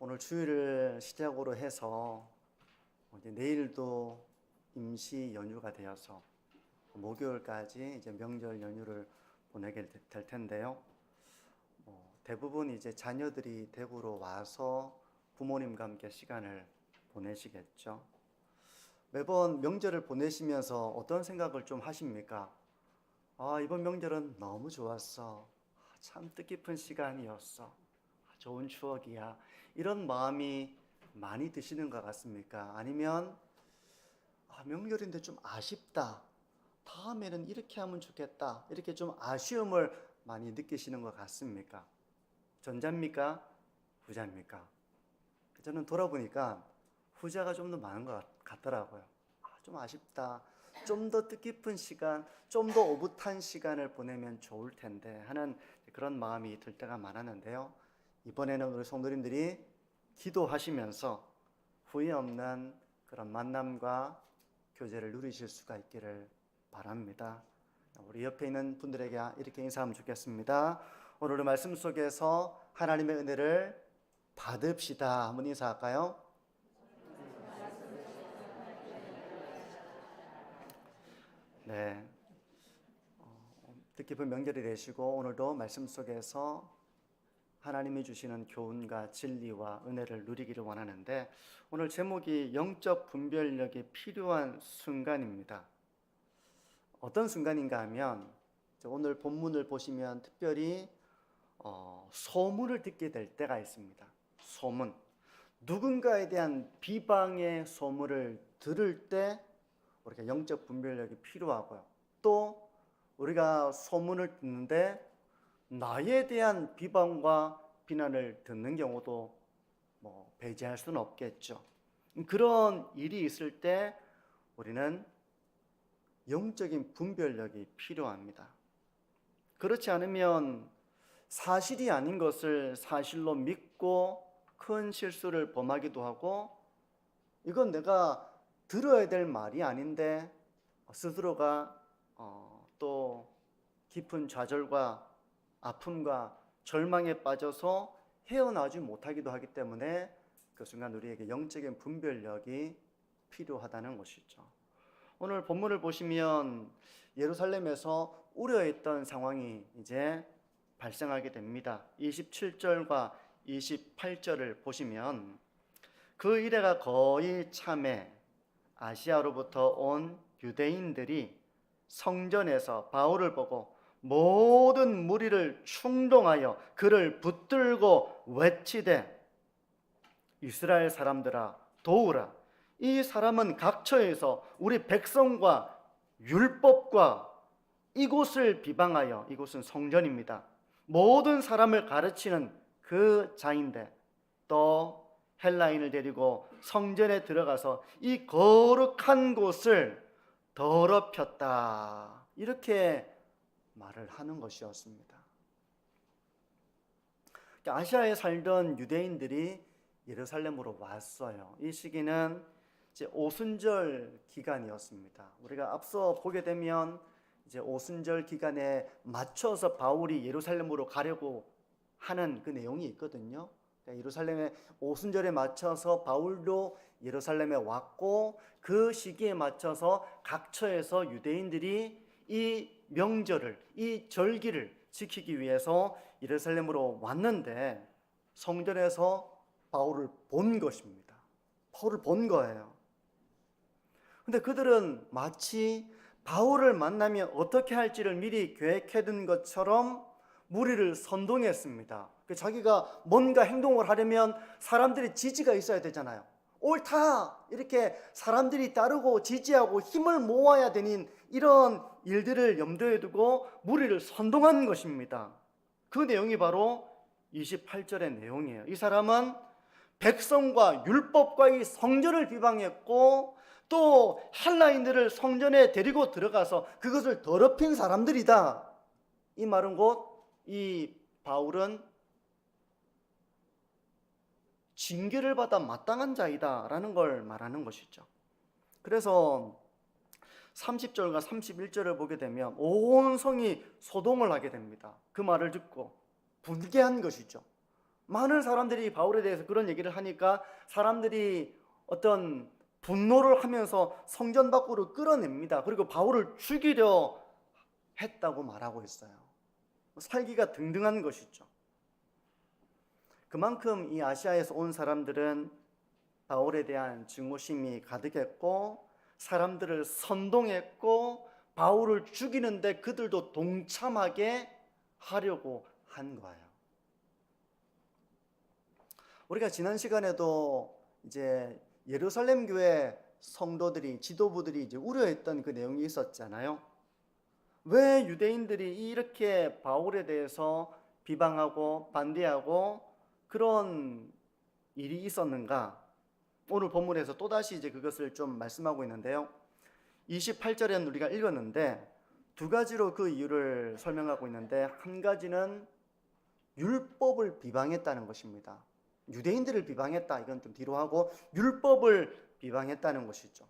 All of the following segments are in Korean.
오늘 주일을 시작으로 해서 이제 내일도 임시 연휴가 되어서 목요일까지 이제 명절 연휴를 보내게 될 텐데요. 대부분 이제 자녀들이 대구로 와서 부모님과 함께 시간을 보내시겠죠. 매번 명절을 보내시면서 어떤 생각을 좀 하십니까? 이번 명절은 너무 좋았어. 참 뜻깊은 시간이었어. 좋은 추억이야. 이런 마음이 많이 드시는 것 같습니까? 아니면 명절인데 좀 아쉽다. 다음에는 이렇게 하면 좋겠다. 이렇게 좀 아쉬움을 많이 느끼시는 것 같습니까? 전자입니까? 후자입니까? 저는 돌아보니까 후자가 좀 더 많은 것 같더라고요. 좀 아쉽다. 좀 더 뜻깊은 시간, 좀 더 오붓한 시간을 보내면 좋을 텐데 하는 그런 마음이 들 때가 많았는데요. 이번에는 우리 성도님들이 기도하시면서 후회 없는 그런 만남과 교제를 누리실 수가 있기를 바랍니다. 우리 옆에 있는 분들에게 이렇게 인사하면 좋겠습니다. 오늘의 말씀 속에서 하나님의 은혜를 받읍시다. 한번 인사할까요? 네. 뜻깊은 명절이 되시고 오늘도 말씀 속에서 하나님이 주시는 교훈과 진리와 은혜를 누리기를 원하는데, 오늘 제목이 영적 분별력이 필요한 순간입니다. 어떤 순간인가 하면 오늘 본문을 보시면 특별히 소문을 듣게 될 때가 있습니다. 소문. 누군가에 대한 비방의 소문을 들을 때 우리가 영적 분별력이 필요하고요. 또 우리가 소문을 듣는데 나에 대한 비방과 비난을 듣는 경우도 배제할 수는 없겠죠. 그런 일이 있을 때 우리는 영적인 분별력이 필요합니다. 그렇지 않으면 사실이 아닌 것을 사실로 믿고 큰 실수를 범하기도 하고, 이건 내가 들어야 될 말이 아닌데 스스로가 또 깊은 좌절과 아픔과 절망에 빠져서 헤어나오지 못하기도 하기 때문에 그 순간 우리에게 영적인 분별력이 필요하다는 것이죠. 오늘 본문을 보시면 예루살렘에서 우려했던 상황이 이제 발생하게 됩니다. 27절과 28절을 보시면 그 이래가 거의 참에 아시아로부터 온 유대인들이 성전에서 바울을 보고 모든 무리를 충동하여 그를 붙들고 외치되 이스라엘 사람들아 도우라. 이 사람은 각처에서 우리 백성과 율법과 이곳을 비방하여, 이곳은 성전입니다, 모든 사람을 가르치는 그 자인데 또 헬라인을 데리고 성전에 들어가서 이 거룩한 곳을 더럽혔다. 이렇게 말을 하는 것이었습니다. 아시아에 살던 유대인들이 예루살렘으로 왔어요. 이 시기는 이제 오순절 기간이었습니다. 우리가 앞서 보게 되면 이제 오순절 기간에 맞춰서 바울이 예루살렘으로 가려고 하는 그 내용이 있거든요. 예루살렘의 오순절에 맞춰서 바울도 예루살렘에 왔고, 그 시기에 맞춰서 각처에서 유대인들이 이 명절을, 이 절기를 지키기 위해서 예루살렘으로 왔는데 성전에서 바울을 본 것입니다. 바울을 본 거예요. 근데 그들은 마치 바울을 만나면 어떻게 할지를 미리 계획해둔 것처럼 무리를 선동했습니다. 자기가 뭔가 행동을 하려면 사람들의 지지가 있어야 되잖아요. 옳다! 이렇게 사람들이 따르고 지지하고 힘을 모아야 되는 이런 일들을 염두에 두고 무리를 선동한 것입니다. 그 내용이 바로 28절의 내용이에요. 이 사람은 백성과 율법과 이 성전을 비방했고 또 헬라인들을 성전에 데리고 들어가서 그것을 더럽힌 사람들이다. 이 말은 곧 이 바울은 징계를 받아 마땅한 자이다라는 걸 말하는 것이죠. 그래서 30절과 31절을 보게 되면 온 성이 소동을 하게 됩니다. 그 말을 듣고 분개한 것이죠. 많은 사람들이 바울에 대해서 그런 얘기를 하니까 사람들이 어떤 분노를 하면서 성전 밖으로 끌어냅니다. 그리고 바울을 죽이려 했다고 말하고 있어요. 살기가 등등한 것이죠. 그만큼 이 아시아에서 온 사람들은 바울에 대한 증오심이 가득했고 사람들을 선동했고 바울을 죽이는데 그들도 동참하게 하려고 한 거예요. 우리가 지난 시간에도 이제 예루살렘 교회 성도들이 지도부들이 이제 우려했던 그 내용이 있었잖아요. 왜 유대인들이 이렇게 바울에 대해서 비방하고 반대하고 그런 일이 있었는가? 오늘 본문에서 또다시 이제 그것을 좀 말씀하고 있는데요. 28절에는 우리가 읽었는데 두 가지로 그 이유를 설명하고 있는데 한 가지는 율법을 비방했다는 것입니다. 유대인들을 비방했다. 이건 좀 뒤로 하고 율법을 비방했다는 것이죠.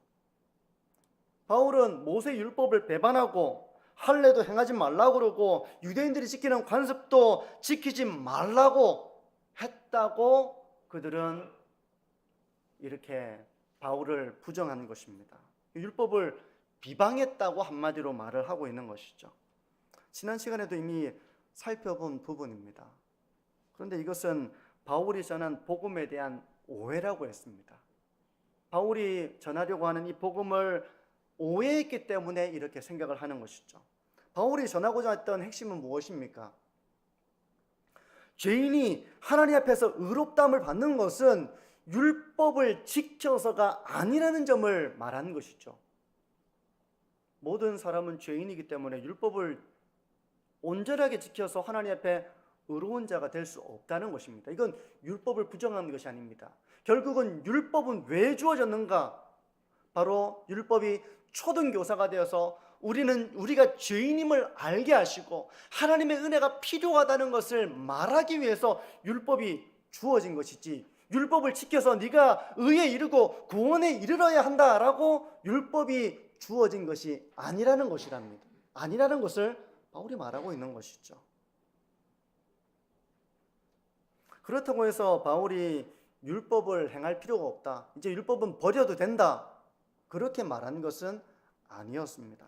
바울은 모세 율법을 배반하고 할례도 행하지 말라고 그러고 유대인들이 지키는 관습도 지키지 말라고 했다고 그들은 이렇게 바울을 부정하는 것입니다. 율법을 비방했다고 한마디로 말을 하고 있는 것이죠. 지난 시간에도 이미 살펴본 부분입니다. 그런데 이것은 바울이 전한 복음에 대한 오해라고 했습니다. 바울이 전하려고 하는 이 복음을 오해했기 때문에 이렇게 생각을 하는 것이죠. 바울이 전하고자 했던 핵심은 무엇입니까? 죄인이 하나님 앞에서 의롭다함을 받는 것은 율법을 지켜서가 아니라는 점을 말한 것이죠. 모든 사람은 죄인이기 때문에 율법을 온전하게 지켜서 하나님 앞에 의로운 자가 될 수 없다는 것입니다. 이건 율법을 부정하는 것이 아닙니다. 결국은 율법은 왜 주어졌는가? 바로 율법이 초등교사가 되어서 우리가 죄인임을 알게 하시고 하나님의 은혜가 필요하다는 것을 말하기 위해서 율법이 주어진 것이지, 율법을 지켜서 네가 의에 이르고 구원에 이르러야 한다라고 율법이 주어진 것이 아니라는 것이랍니다. 아니라는 것을 바울이 말하고 있는 것이죠. 그렇다고 해서 바울이 율법을 행할 필요가 없다, 이제 율법은 버려도 된다, 그렇게 말한 것은 아니었습니다.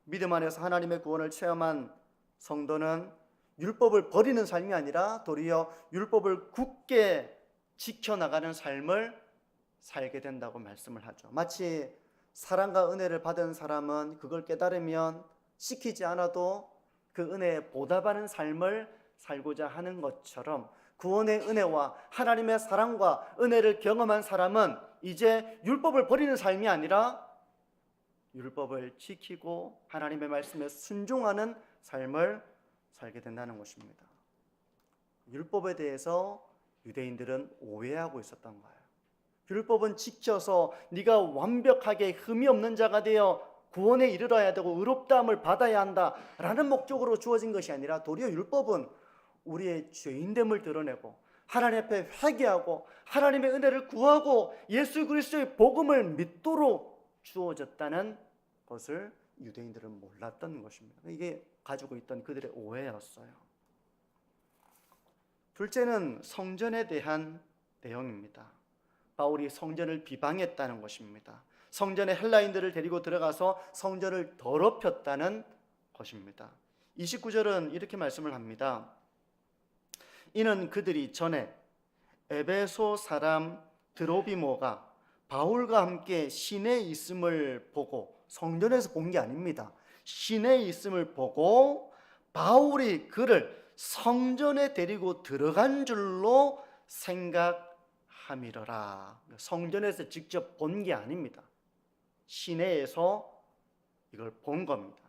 믿음 안에서 하나님의 구원을 체험한 성도는 율법을 버리는 삶이 아니라 도리어 율법을 굳게 지켜나가는 삶을 살게 된다고 말씀을 하죠. 마치 사랑과 은혜를 받은 사람은 그걸 깨달으면 시키지 않아도 그 은혜에 보답하는 삶을 살고자 하는 것처럼 구원의 은혜와 하나님의 사랑과 은혜를 경험한 사람은 이제 율법을 버리는 삶이 아니라 율법을 지키고 하나님의 말씀에 순종하는 삶을 살게 된다는 것입니다. 율법에 대해서 유대인들은 오해하고 있었던 거예요. 율법은 지켜서 네가 완벽하게 흠이 없는 자가 되어 구원에 이르러야 되고 의롭다함을 받아야 한다라는 목적으로 주어진 것이 아니라 도리어 율법은 우리의 죄인됨을 드러내고 하나님 앞에 회개하고 하나님의 은혜를 구하고 예수 그리스도의 복음을 믿도록 주어졌다는 것을 유대인들은 몰랐던 것입니다. 이게 가지고 있던 그들의 오해였어요. 둘째는 성전에 대한 내용입니다. 바울이 성전을 비방했다는 것입니다. 성전에 헬라인들을 데리고 들어가서 성전을 더럽혔다는 것입니다. 29절은 이렇게 말씀을 합니다. 이는 그들이 전에 에베소 사람 드로비모가 바울과 함께 시내에 있음을 보고, 성전에서 본 게 아닙니다. 시내에 있음을 보고 바울이 그를 성전에 데리고 들어간 줄로 생각함이러라. 성전에서 직접 본 게 아닙니다. 시내에서 이걸 본 겁니다.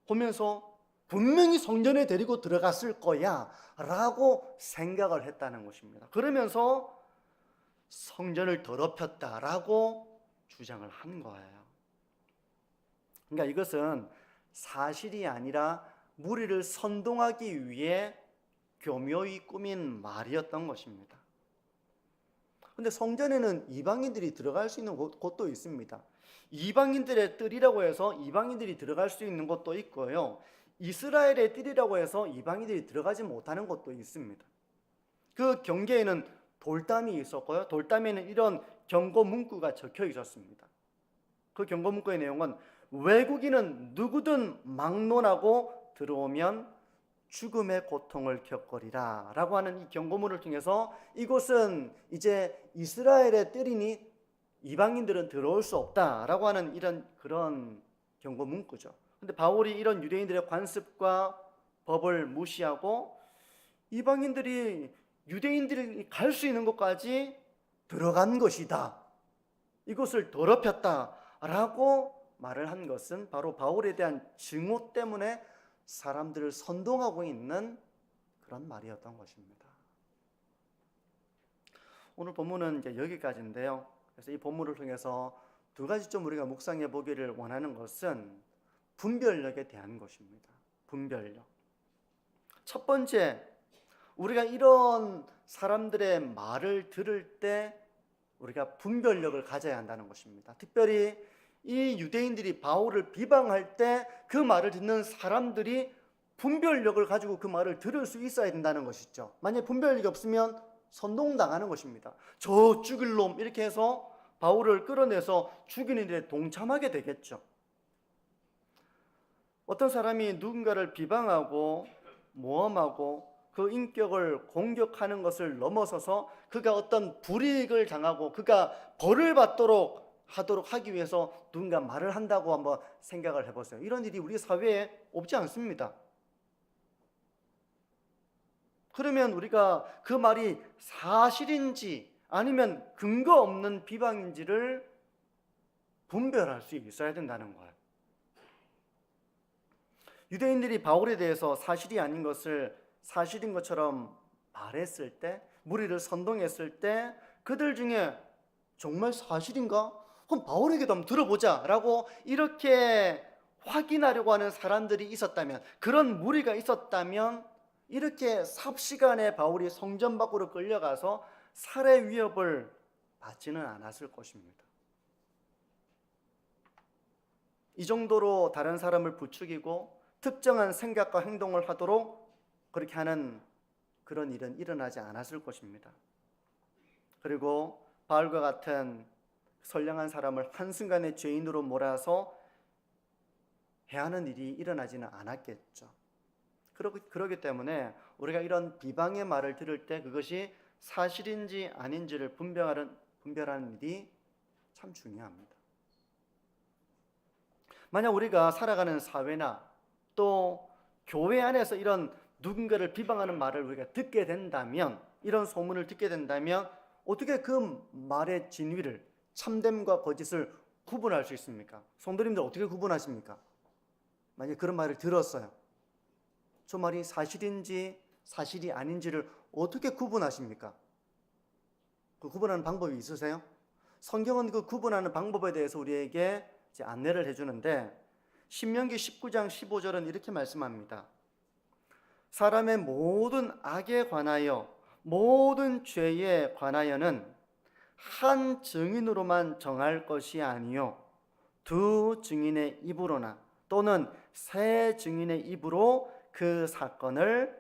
보면서 분명히 성전에 데리고 들어갔을 거야 라고 생각을 했다는 것입니다. 그러면서 성전을 더럽혔다라고 주장을 한 거예요. 그러니까 이것은 사실이 아니라 무리를 선동하기 위해 교묘히 꾸민 말이었던 것입니다. 그런데 성전에는 이방인들이 들어갈 수 있는 곳도 있습니다. 이방인들의 뜰이라고 해서 이방인들이 들어갈 수 있는 곳도 있고요, 이스라엘의 뜰이라고 해서 이방인들이 들어가지 못하는 곳도 있습니다. 그 경계에는 돌담이 있었고요. 돌담에는 이런 경고 문구가 적혀 있었습니다. 그 경고 문구의 내용은 외국인은 누구든 막론하고 들어오면 죽음의 고통을 겪으리라 라고 하는 이 경고문을 통해서 이곳은 이제 이스라엘의 뜰이니 이방인들은 들어올 수 없다라고 하는 이런 그런 경고 문구죠. 근데 바울이 이런 유대인들의 관습과 법을 무시하고 이방인들이 유대인들이 갈 수 있는 곳까지 들어간 것이다, 이것을 더럽혔다라고 말을 한 것은 바로 바울에 대한 증오 때문에 사람들을 선동하고 있는 그런 말이었던 것입니다. 오늘 본문은 이제 여기까지인데요. 그래서 이 본문을 통해서 두 가지 좀 우리가 묵상해 보기를 원하는 것은 분별력에 대한 것입니다. 분별력. 첫 번째, 우리가 이런 사람들의 말을 들을 때 우리가 분별력을 가져야 한다는 것입니다. 특별히 이 유대인들이 바울을 비방할 때 그 말을 듣는 사람들이 분별력을 가지고 그 말을 들을 수 있어야 된다는 것이죠. 만약에 분별력이 없으면 선동당하는 것입니다. 저 죽일 놈 이렇게 해서 바울을 끌어내서 죽이는 일에 동참하게 되겠죠. 어떤 사람이 누군가를 비방하고 모함하고 그 인격을 공격하는 것을 넘어서서 그가 어떤 불이익을 당하고 그가 벌을 받도록 하기 위해서 누군가 말을 한다고 한번 생각을 해보세요. 이런 일이 우리 사회에 없지 않습니다. 그러면 우리가 그 말이 사실인지 아니면 근거 없는 비방인지를 분별할 수 있어야 된다는 거예요. 유대인들이 바울에 대해서 사실이 아닌 것을 사실인 것처럼 말했을 때, 무리를 선동했을 때 그들 중에 정말 사실인가? 그럼 바울에게도 한번 들어보자 라고 이렇게 확인하려고 하는 사람들이 있었다면, 그런 무리가 있었다면 이렇게 삽시간에 바울이 성전 밖으로 끌려가서 살해 위협을 받지는 않았을 것입니다. 이 정도로 다른 사람을 부추기고 특정한 생각과 행동을 하도록 그렇게 하는 그런 일은 일어나지 않았을 것입니다. 그리고 바울과 같은 선량한 사람을 한순간에 죄인으로 몰아서 해하는 일이 일어나지는 않았겠죠. 그렇기 때문에 우리가 이런 비방의 말을 들을 때 그것이 사실인지 아닌지를 분별하는 일이 참 중요합니다. 만약 우리가 살아가는 사회나 또 교회 안에서 이런 누군가를 비방하는 말을 우리가 듣게 된다면, 이런 소문을 듣게 된다면 어떻게 그 말의 진위를, 참됨과 거짓을 구분할 수 있습니까? 성도님들 어떻게 구분하십니까? 만약 그런 말을 들었어요. 저 말이 사실인지 사실이 아닌지를 어떻게 구분하십니까? 그 구분하는 방법이 있으세요? 성경은 그 구분하는 방법에 대해서 우리에게 이제 안내를 해주는데, 신명기 19장 15절은 이렇게 말씀합니다. 사람의 모든 악에 관하여, 모든 죄에 관하여는 한 증인으로만 정할 것이 아니요 두 증인의 입으로나 또는 세 증인의 입으로 그 사건을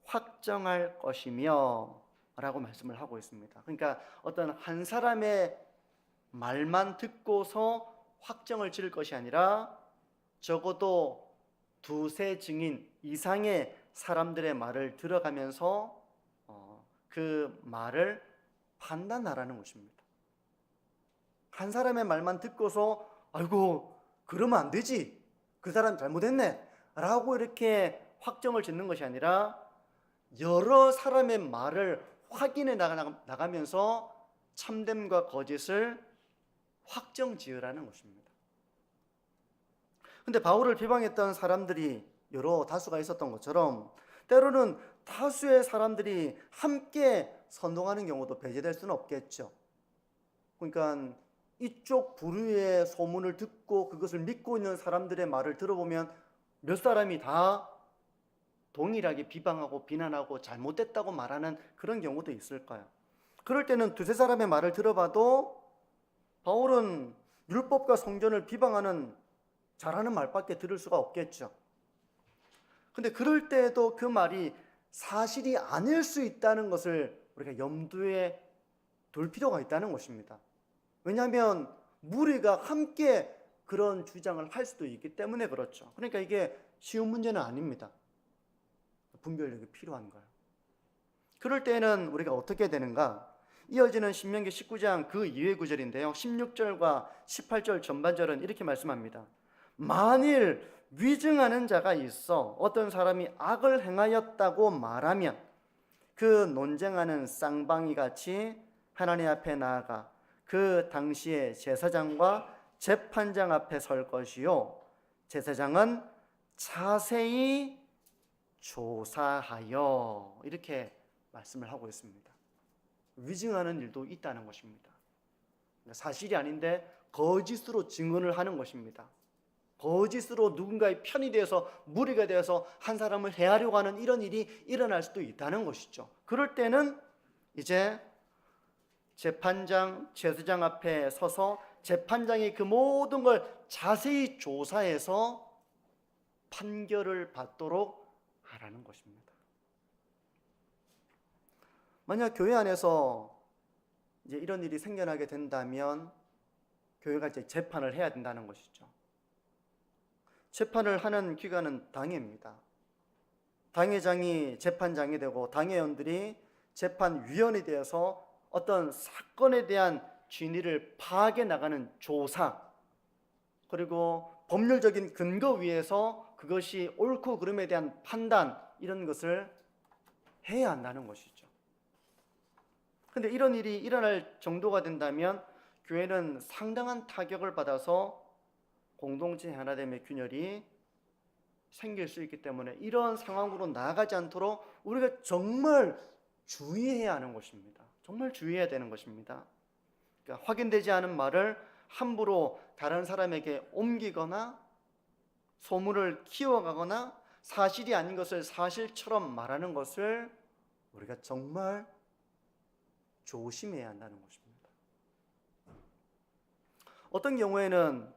확정할 것이며 라고 말씀을 하고 있습니다. 그러니까 어떤 한 사람의 말만 듣고서 확정을 지을 것이 아니라 적어도 두세 증인 이상의 사람들의 말을 들어가면서 그 말을 판단하라는 것입니다. 한 사람의 말만 듣고서 아이고 그러면 안 되지, 그 사람 잘못했네 라고 이렇게 확정을 짓는 것이 아니라 여러 사람의 말을 확인해 나가면서 참됨과 거짓을 확정 지으라는 것입니다. 근데 바울을 비방했던 사람들이 여러 다수가 있었던 것처럼 때로는 다수의 사람들이 함께 선동하는 경우도 배제될 수는 없겠죠. 그러니까 이쪽 부류의 소문을 듣고 그것을 믿고 있는 사람들의 말을 들어보면 몇 사람이 다 동일하게 비방하고 비난하고 잘못됐다고 말하는 그런 경우도 있을 거예요. 그럴 때는 두세 사람의 말을 들어봐도 바울은 율법과 성전을 비방하는 잘하는 말밖에 들을 수가 없겠죠. 근데 그럴 때에도 그 말이 사실이 아닐 수 있다는 것을 우리가 염두에 둘 필요가 있다는 것입니다. 왜냐하면 무리가 함께 그런 주장을 할 수도 있기 때문에 그렇죠. 그러니까 이게 쉬운 문제는 아닙니다. 분별력이 필요한 거예요. 그럴 때는 우리가 어떻게 되는가? 이어지는 신명기 19장 그 이외 구절인데요, 16절과 18절 전반절은 이렇게 말씀합니다. 만일 위증하는 자가 있어 어떤 사람이 악을 행하였다고 말하면 그 논쟁하는 쌍방이 같이 하나님 앞에 나아가 그 당시에 제사장과 재판장 앞에 설 것이요, 제사장은 자세히 조사하여, 이렇게 말씀을 하고 있습니다. 위증하는 일도 있다는 것입니다. 사실이 아닌데 거짓으로 증언을 하는 것입니다. 거짓으로 누군가의 편이 되어서 무리가 되어서 한 사람을 해하려고 하는 이런 일이 일어날 수도 있다는 것이죠. 그럴 때는 이제 재판장, 제사장 앞에 서서 재판장이 그 모든 걸 자세히 조사해서 판결을 받도록 하라는 것입니다. 만약 교회 안에서 이제 이런 일이 생겨나게 된다면 교회가 이제 재판을 해야 된다는 것이죠. 재판을 하는 기관은 당회입니다. 당회장이 재판장이 되고 당회원들이 재판위원이 되어서 어떤 사건에 대한 진위를 파악해 나가는 조사, 그리고 법률적인 근거 위에서 그것이 옳고 그름에 대한 판단, 이런 것을 해야 한다는 것이죠. 그런데 이런 일이 일어날 정도가 된다면 교회는 상당한 타격을 받아서 공동체 하나됨의 균열이 생길 수 있기 때문에 이런 상황으로 나아가지 않도록 우리가 정말 주의해야 하는 것입니다. 정말 주의해야 되는 것입니다. 그러니까 확인되지 않은 말을 함부로 다른 사람에게 옮기거나 소문을 키워가거나 사실이 아닌 것을 사실처럼 말하는 것을 우리가 정말 조심해야 한다는 것입니다. 어떤 경우에는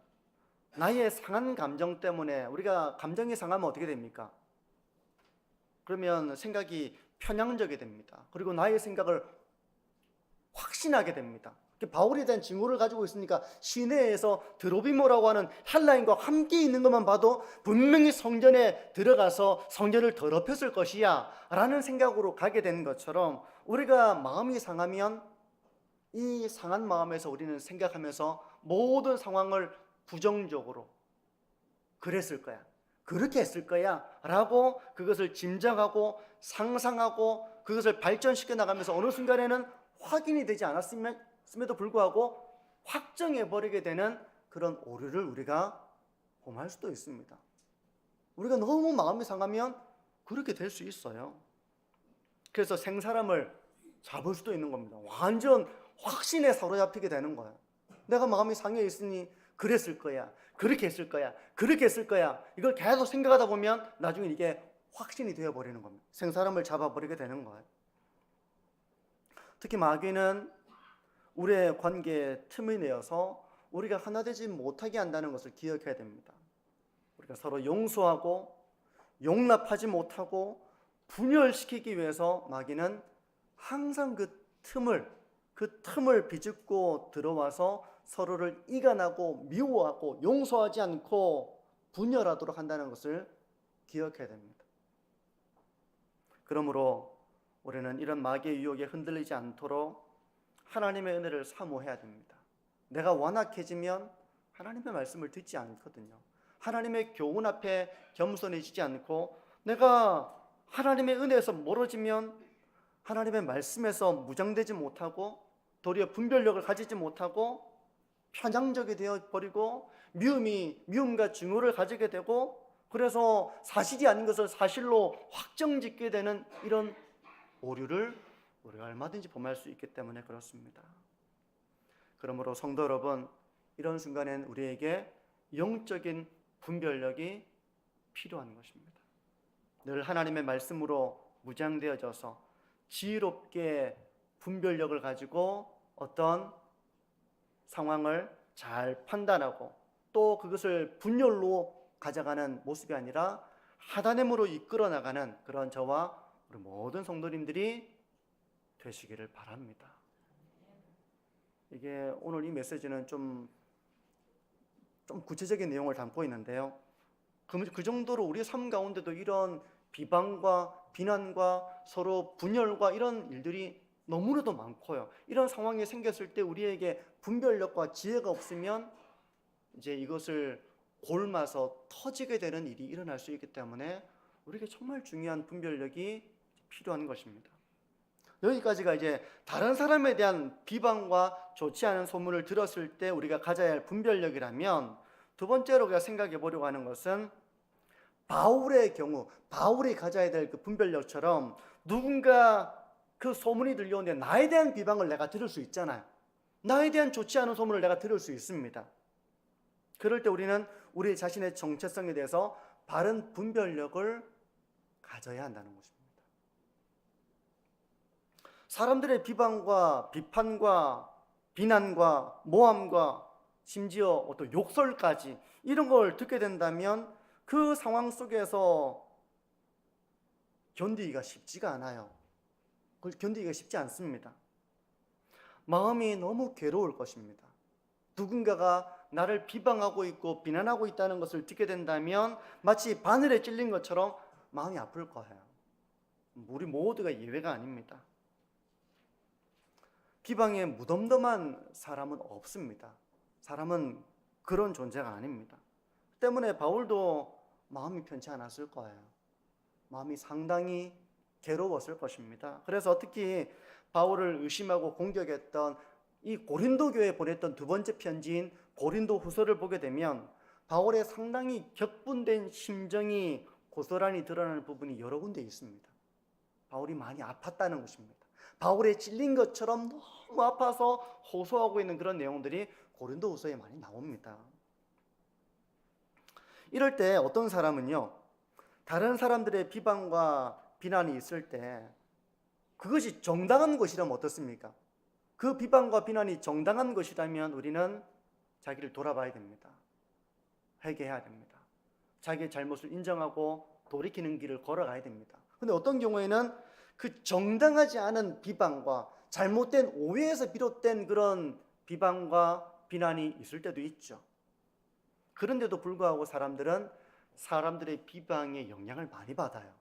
나의 상한 감정 때문에, 우리가 감정이 상하면 어떻게 됩니까? 그러면 생각이 편향적이 됩니다. 그리고 나의 생각을 확신하게 됩니다. 바울에 대한 징후를 가지고 있으니까 시내에서 드로비모라고 하는 헬라인과 함께 있는 것만 봐도 분명히 성전에 들어가서 성전을 더럽혔을 것이야 라는 생각으로 가게 되는 것처럼, 우리가 마음이 상하면 이 상한 마음에서 우리는 생각하면서 모든 상황을 부정적으로 그랬을 거야, 그렇게 했을 거야 라고 그것을 짐작하고 상상하고 그것을 발전시켜 나가면서 어느 순간에는 확인이 되지 않았음에도 불구하고 확정해버리게 되는 그런 오류를 우리가 범할 수도 있습니다. 우리가 너무 마음이 상하면 그렇게 될 수 있어요. 그래서 생사람을 잡을 수도 있는 겁니다. 완전 확신에 사로잡히게 되는 거예요. 내가 마음이 상해 있으니 그랬을 거야, 그렇게 했을 거야, 그렇게 했을 거야, 이걸 계속 생각하다 보면 나중에 이게 확신이 되어버리는 겁니다. 생사람을 잡아버리게 되는 거예요. 특히 마귀는 우리의 관계에 틈을 내어서 우리가 하나 되지 못하게 한다는 것을 기억해야 됩니다. 우리가 서로 용서하고 용납하지 못하고 분열시키기 위해서 마귀는 항상 그 틈을 비집고 들어와서 서로를 이간하고 미워하고 용서하지 않고 분열하도록 한다는 것을 기억해야 됩니다. 그러므로 우리는 이런 마귀의 유혹에 흔들리지 않도록 하나님의 은혜를 사모해야 됩니다. 내가 완악해지면 하나님의 말씀을 듣지 않거든요. 하나님의 교훈 앞에 겸손해지지 않고, 내가 하나님의 은혜에서 멀어지면 하나님의 말씀에서 무장되지 못하고 도리어 분별력을 가지지 못하고 편향적이 되어버리고 미움과 증오를 가지게 되고, 그래서 사실이 아닌 것을 사실로 확정짓게 되는 이런 오류를 우리가 얼마든지 범할 수 있기 때문에 그렇습니다. 그러므로 성도 여러분, 이런 순간엔 우리에게 영적인 분별력이 필요한 것입니다. 늘 하나님의 말씀으로 무장되어져서 지혜롭게 분별력을 가지고 어떤 상황을 잘 판단하고 또 그것을 분열로 가져가는 모습이 아니라 하나님으로 이끌어 나가는 그런 저와 우리 모든 성도님들이 되시기를 바랍니다. 이게 오늘 이 메시지는 좀 구체적인 내용을 담고 있는데요. 그 정도로 우리 삶 가운데도 이런 비방과 비난과 서로 분열과 이런 일들이 너무나도 많고요. 이런 상황이 생겼을 때 우리에게 분별력과 지혜가 없으면 이제 이것을 골마서 터지게 되는 일이 일어날 수 있기 때문에 우리에게 정말 중요한 분별력이 필요한 것입니다. 여기까지가 이제 다른 사람에 대한 비방과 좋지 않은 소문을 들었을 때 우리가 가져야 할 분별력이라면, 두 번째로 우리가 생각해 보려고 하는 것은 바울의 경우, 바울이 가져야 될 그 분별력처럼 누군가 그 소문이 들려오는데 나에 대한 비방을 내가 들을 수 있잖아요. 나에 대한 좋지 않은 소문을 내가 들을 수 있습니다. 그럴 때 우리는 우리 자신의 정체성에 대해서 바른 분별력을 가져야 한다는 것입니다. 사람들의 비방과 비판과 비난과 모함과 심지어 어떤 욕설까지 이런 걸 듣게 된다면 그 상황 속에서 견디기가 쉽지가 않아요. 그걸 견디기가 쉽지 않습니다. 마음이 너무 괴로울 것입니다. 누군가가 나를 비방하고 있고 비난하고 있다는 것을 듣게 된다면 마치 바늘에 찔린 것처럼 마음이 아플 거예요. 우리 모두가 예외가 아닙니다. 비방에 무덤덤한 사람은 없습니다. 사람은 그런 존재가 아닙니다. 때문에 바울도 마음이 편치 않았을 거예요. 마음이 상당히 괴로웠을 것입니다. 그래서 특히 바울을 의심하고 공격했던 이 고린도 교회에 보냈던 두 번째 편지인 고린도 후서를 보게 되면 바울의 상당히 격분된 심정이 고스란히 드러나는 부분이 여러 군데 있습니다. 바울이 많이 아팠다는 것입니다. 바울에 찔린 것처럼 너무 아파서 호소하고 있는 그런 내용들이 고린도 후서에 많이 나옵니다. 이럴 때 어떤 사람은요, 다른 사람들의 비방과 비난이 있을 때 그것이 정당한 것이라면 어떻습니까? 그 비방과 비난이 정당한 것이라면 우리는 자기를 돌아봐야 됩니다. 회개해야 됩니다. 자기의 잘못을 인정하고 돌이키는 길을 걸어가야 됩니다. 그런데 어떤 경우에는 그 정당하지 않은 비방과 잘못된 오해에서 비롯된 그런 비방과 비난이 있을 때도 있죠. 그런데도 불구하고 사람들은 사람들의 비방에 영향을 많이 받아요.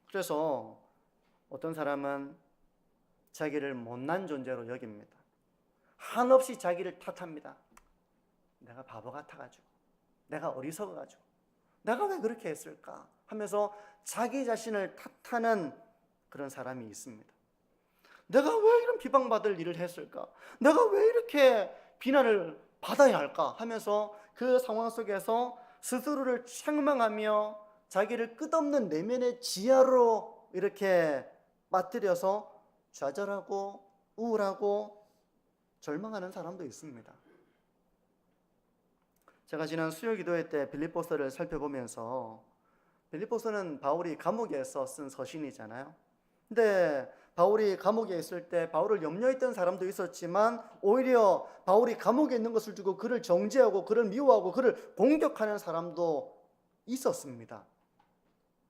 그래서 어떤 사람은 자기를 못난 존재로 여깁니다. 한없이 자기를 탓합니다. 내가 바보 같아가지고, 내가 어리석어가지고, 내가 왜 그렇게 했을까 하면서 자기 자신을 탓하는 그런 사람이 있습니다. 내가 왜 이런 비방받을 일을 했을까? 내가 왜 이렇게 비난을 받아야 할까 하면서 그 상황 속에서 스스로를 책망하며 자기를 끝없는 내면의 지하로 이렇게 빠뜨려서 좌절하고 우울하고 절망하는 사람도 있습니다. 제가 지난 수요기도회 때 빌립보서를 살펴보면서, 빌립보서는 바울이 감옥에서 쓴 서신이잖아요. 근데 바울이 감옥에 있을 때 바울을 염려했던 사람도 있었지만 오히려 바울이 감옥에 있는 것을 두고 그를 정죄하고 그를 미워하고 그를 공격하는 사람도 있었습니다.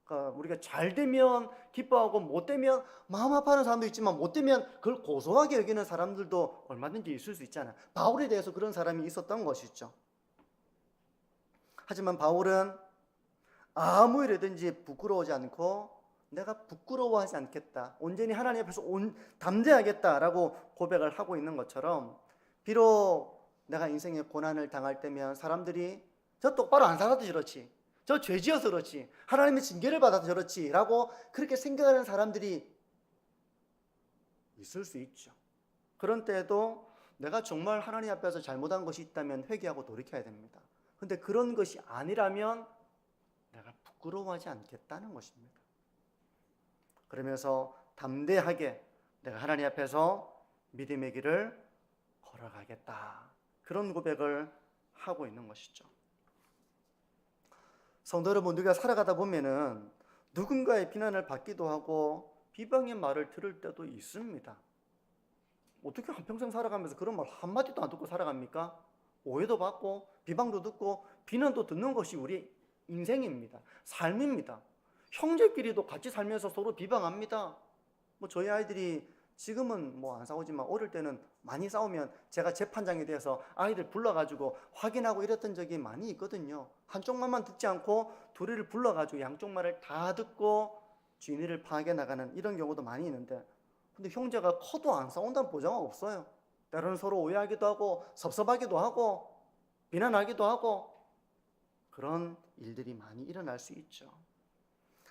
그러니까 우리가 잘 되면 기뻐하고 못 되면 마음 아파하는 사람도 있지만 못 되면 그걸 고소하게 여기는 사람들도 얼마든지 있을 수 있잖아요. 바울에 대해서 그런 사람이 있었던 것이죠. 하지만 바울은 아무 일이든지 부끄러워하지 않고 내가 부끄러워하지 않겠다, 온전히 하나님 앞에서 담대하겠다라고 고백을 하고 있는 것처럼, 비록 내가 인생의 고난을 당할 때면 사람들이 저 똑바로 안 살아도 저렇지, 저 죄지어서 그렇지, 하나님의 징계를 받아서 저렇지 라고 그렇게 생각하는 사람들이 있을 수 있죠. 그런 때에도 내가 정말 하나님 앞에서 잘못한 것이 있다면 회개하고 돌이켜야 됩니다. 근데 그런 것이 아니라면 내가 부끄러워하지 않겠다는 것입니다. 그러면서 담대하게 내가 하나님 앞에서 믿음의 길을 걸어가겠다, 그런 고백을 하고 있는 것이죠. 성도 여러분, 우리가 살아가다 보면은 누군가의 비난을 받기도 하고 비방의 말을 들을 때도 있습니다. 어떻게 한평생 살아가면서 그런 말 한마디도 안 듣고 살아갑니까? 오해도 받고 비방도 듣고 비난도 듣는 것이 우리 인생입니다. 삶입니다. 형제끼리도 같이 살면서 서로 비방합니다. 뭐 저희 아이들이 지금은 뭐 안 싸우지만 어릴 때는 많이 싸우면 제가 재판장이 돼서 아이들 불러가지고 확인하고 이랬던 적이 많이 있거든요. 한쪽 말만 듣지 않고 둘이를 불러가지고 양쪽 말을 다 듣고 진위를 파악해 나가는 이런 경우도 많이 있는데, 근데 형제가 커도 안 싸운다는 보장은 없어요. 때로는 서로 오해하기도 하고 섭섭하기도 하고 비난하기도 하고 그런 일들이 많이 일어날 수 있죠.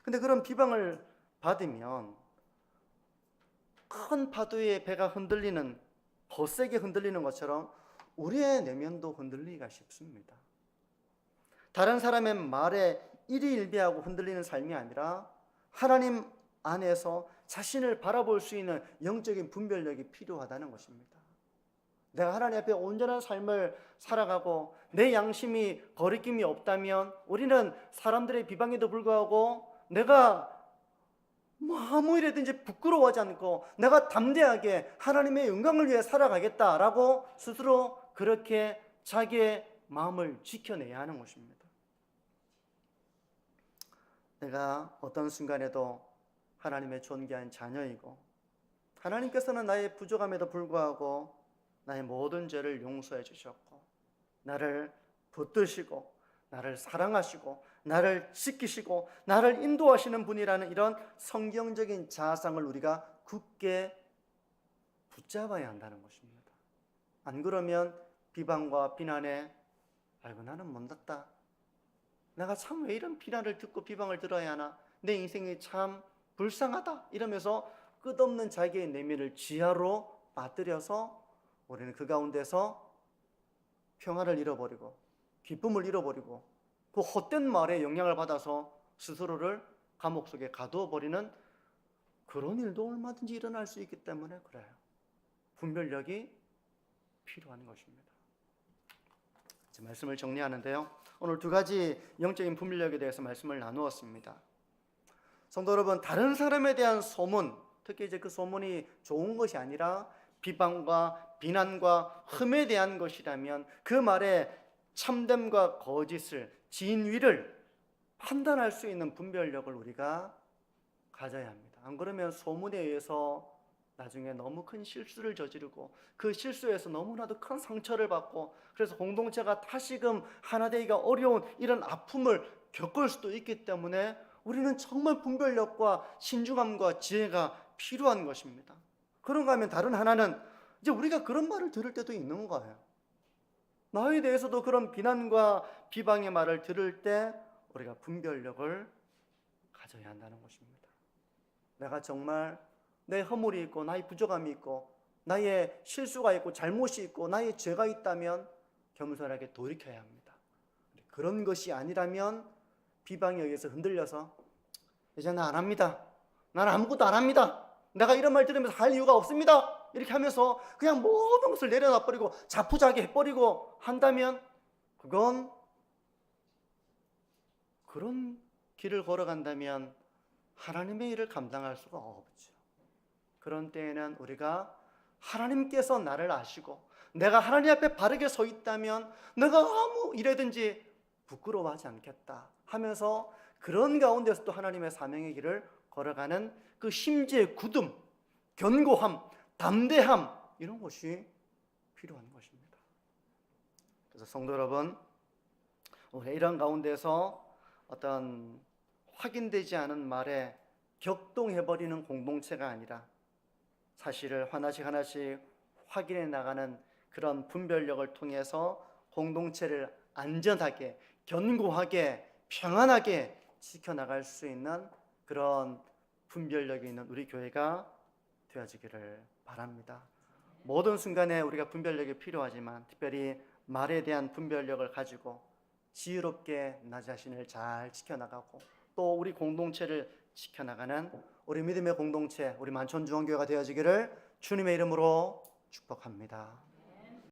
근데 그런 비방을 받으면 큰 파도에 배가 흔들리는, 거세게 흔들리는 것처럼 우리의 내면도 흔들리기가 쉽습니다. 다른 사람의 말에 일희일비하고 흔들리는 삶이 아니라 하나님 안에서 자신을 바라볼 수 있는 영적인 분별력이 필요하다는 것입니다. 내가 하나님 앞에 온전한 삶을 살아가고 내 양심이 거리낌이 없다면 우리는 사람들의 비방에도 불구하고 내가 아무 일이든지 부끄러워하지 않고 내가 담대하게 하나님의 영광을 위해 살아가겠다라고 스스로 그렇게 자기의 마음을 지켜내야 하는 것입니다. 내가 어떤 순간에도 하나님의 존귀한 자녀이고 하나님께서는 나의 부족함에도 불구하고 나의 모든 죄를 용서해 주셨고 나를 붙드시고 나를 사랑하시고 나를 지키시고 나를 인도하시는 분이라는 이런 성경적인 자아상을 우리가 굳게 붙잡아야 한다는 것입니다. 안 그러면 비방과 비난에 아이고 나는 못났다, 내가 참 왜 이런 비난을 듣고 비방을 들어야 하나, 내 인생이 참 불쌍하다 이러면서 끝없는 자기의 내면을 지하로 빠뜨려서 우리는 그 가운데서 평화를 잃어버리고 기쁨을 잃어버리고 그 헛된 말에 영향을 받아서 스스로를 감옥 속에 가두어버리는 그런 일도 얼마든지 일어날 수 있기 때문에 그래요. 분별력이 필요한 것입니다. 이제 말씀을 정리하는데요, 오늘 두 가지 영적인 분별력에 대해서 말씀을 나누었습니다. 성도 여러분, 다른 사람에 대한 소문, 특히 이제 그 소문이 좋은 것이 아니라 비방과 비난과 흠에 대한 것이라면 그 말에 참됨과 거짓을, 진위를 판단할 수 있는 분별력을 우리가 가져야 합니다. 안 그러면 소문에 의해서 나중에 너무 큰 실수를 저지르고 그 실수에서 너무나도 큰 상처를 받고 그래서 공동체가 다시금 하나 되기가 어려운 이런 아픔을 겪을 수도 있기 때문에 우리는 정말 분별력과 신중함과 지혜가 필요한 것입니다. 그런가 하면 다른 하나는 이제 우리가 그런 말을 들을 때도 있는 거예요. 나에 대해서도 그런 비난과 비방의 말을 들을 때 우리가 분별력을 가져야 한다는 것입니다. 내가 정말 내 허물이 있고 나의 부족함이 있고 나의 실수가 있고 잘못이 있고 나의 죄가 있다면 겸손하게 돌이켜야 합니다. 그런 것이 아니라면 비방에 의해서 흔들려서 이제 나 안 합니다, 나는 아무것도 안 합니다, 내가 이런 말 들으면서 할 이유가 없습니다 이렇게 하면서 그냥 모든 것을 내려놔버리고 자포자기 해버리고 한다면 그건 그런 길을 걸어간다면 하나님의 일을 감당할 수가 없죠. 그런 때에는 우리가 하나님께서 나를 아시고 내가 하나님 앞에 바르게 서 있다면 내가 아무 일에든지 부끄러워하지 않겠다 하면서 그런 가운데서 또 하나님의 사명의 길을 걸어가는 그 심지의 굳음, 견고함, 담대함 이런 것이 필요한 것입니다. 그래서 성도 여러분, 우리 이런 가운데서 어떤 확인되지 않은 말에 격동해버리는 공동체가 아니라 사실을 하나씩 하나씩 확인해 나가는 그런 분별력을 통해서 공동체를 안전하게, 견고하게, 평안하게 지켜나갈 수 있는 그런 분별력이 있는 우리 교회가 되어지기를 바랍니다. 모든 순간에 우리가 분별력이 필요하지만 특별히 말에 대한 분별력을 가지고 지혜롭게 나 자신을 잘 지켜나가고 또 우리 공동체를 지켜나가는 우리 믿음의 공동체, 우리 만천중앙교회가 되어지기를 주님의 이름으로 축복합니다.